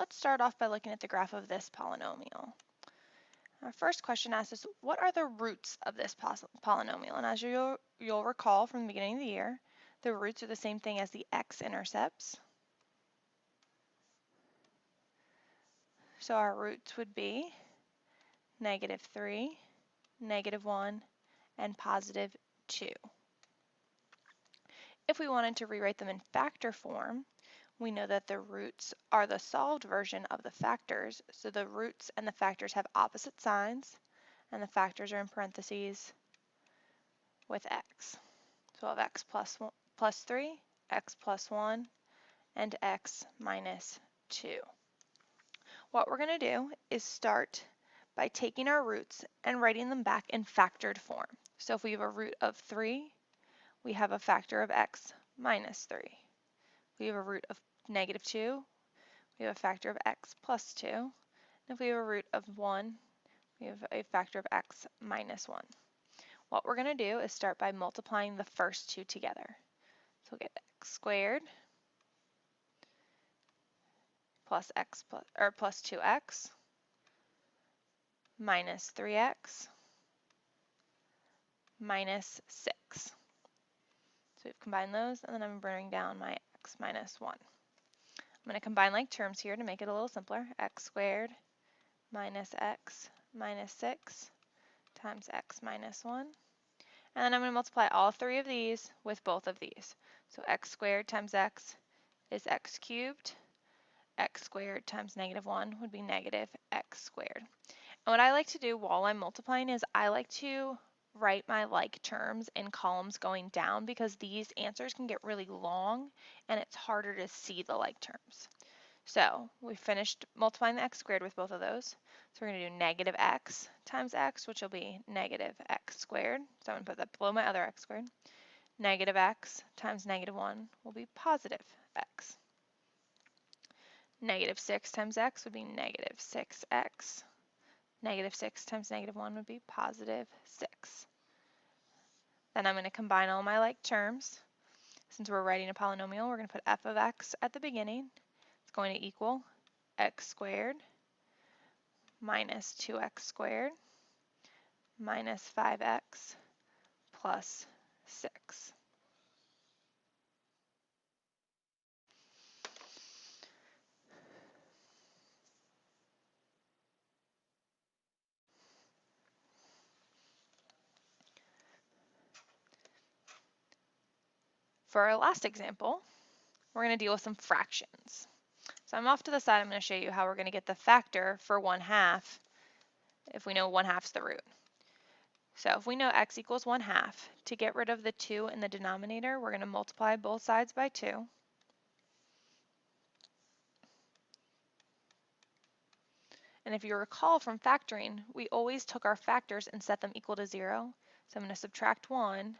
let's start off by looking at the graph of this polynomial. Our first question asks us, what are the roots of this polynomial? And as you'll recall from the beginning of the year, the roots are the same thing as the x-intercepts. So our roots would be -3, -1, and +2. If we wanted to rewrite them in factor form, we know that the roots are the solved version of the factors, so the roots and the factors have opposite signs, and the factors are in parentheses with x. So we'll have x plus 3, x plus 1, and x minus 2. What we're going to do is start by taking our roots and writing them back in factored form. So if we have a root of 3, we have a factor of x minus 3. We have a root of -2, we have a factor of x plus 2. And if we have a root of 1, we have a factor of x minus 1. What we're going to do is start by multiplying the first two together. So we'll get x squared plus 2x minus 3x minus 6. So we've combined those, and then I'm bringing down my x minus 1. I'm going to combine like terms here to make it a little simpler. X squared minus x minus 6 times x minus 1. And then I'm going to multiply all three of these with both of these. So x squared times x is x cubed. X squared times -1 would be -x squared. And what I like to do while I'm multiplying is I like to write my like terms in columns going down, because these answers can get really long and it's harder to see the like terms. So we finished multiplying the x squared with both of those. So we're going to do -x times x, which will be -x squared. So I'm going to put that below my other x squared. -x times -1 will be +x. -6 times x would be -6x. -6 times -1 would be +6. Then I'm going to combine all my like terms. Since we're writing a polynomial, we're going to put f of x at the beginning. It's going to equal x squared minus 2x squared minus 5x plus 6. For our last example, we're going to deal with some fractions. So I'm off to the side, I'm going to show you how we're going to get the factor for 1/2 if we know 1/2 is the root. So if we know x equals 1/2, to get rid of the 2 in the denominator, we're going to multiply both sides by 2. And if you recall from factoring, we always took our factors and set them equal to 0. So I'm going to subtract 1.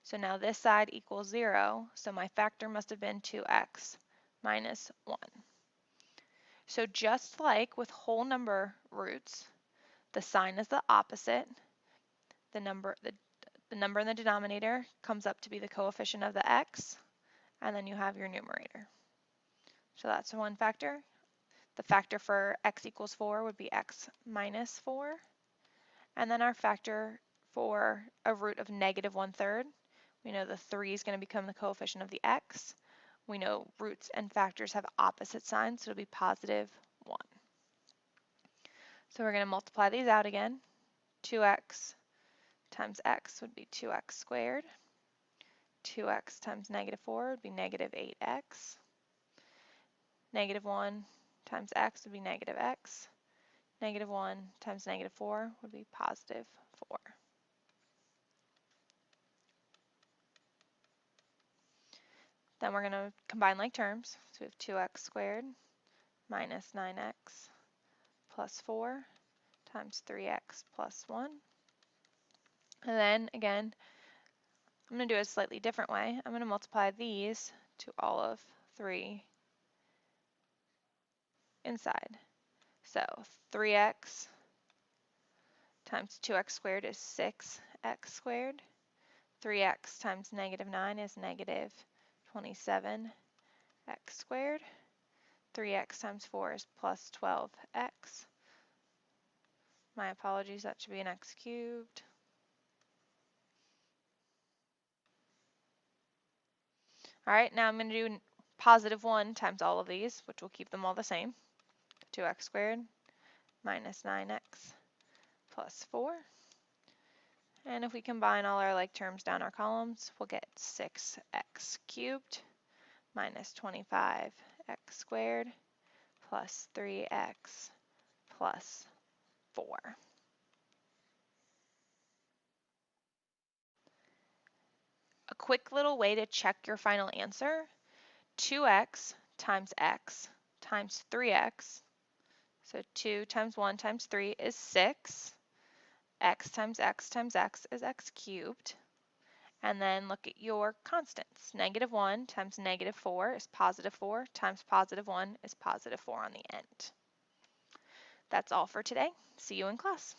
So now this side equals 0, so my factor must have been 2x minus 1. So just like with whole number roots, the sign is the opposite. The number in the denominator comes up to be the coefficient of the x, and then you have your numerator. So that's one factor. The factor for x equals 4 would be x minus 4. And then our factor for a root of -1/3, we know the 3 is going to become the coefficient of the x. We know roots and factors have opposite signs, so it'll be +1. So we're going to multiply these out again. 2x times x would be 2x squared. 2x times -4 would be -8x. -1 times x would be -x. -1 times -4 would be +4. Then we're going to combine like terms. So we have 2x squared minus 9x plus 4 times 3x plus 1. And then again, I'm going to do it a slightly different way. I'm going to multiply these to all of 3 inside. So 3x times 2x squared is 6x squared. 3x times -9 is -27x squared. 3x times 4 is plus 12x. My apologies, that should be an x cubed. All right, now I'm going to do positive 1 times all of these, which will keep them all the same. 2x squared minus 9x plus 4. And if we combine all our like terms down our columns, we'll get 6x cubed minus 25x squared plus 3x plus 4. A quick little way to check your final answer, 2x times x times 3x, so 2 times 1 times 3 is 6. X times x times x is x cubed. And then look at your constants. Negative 1 times negative 4 is positive 4 times positive 1 is positive 4 on the end. That's all for today. See you in class.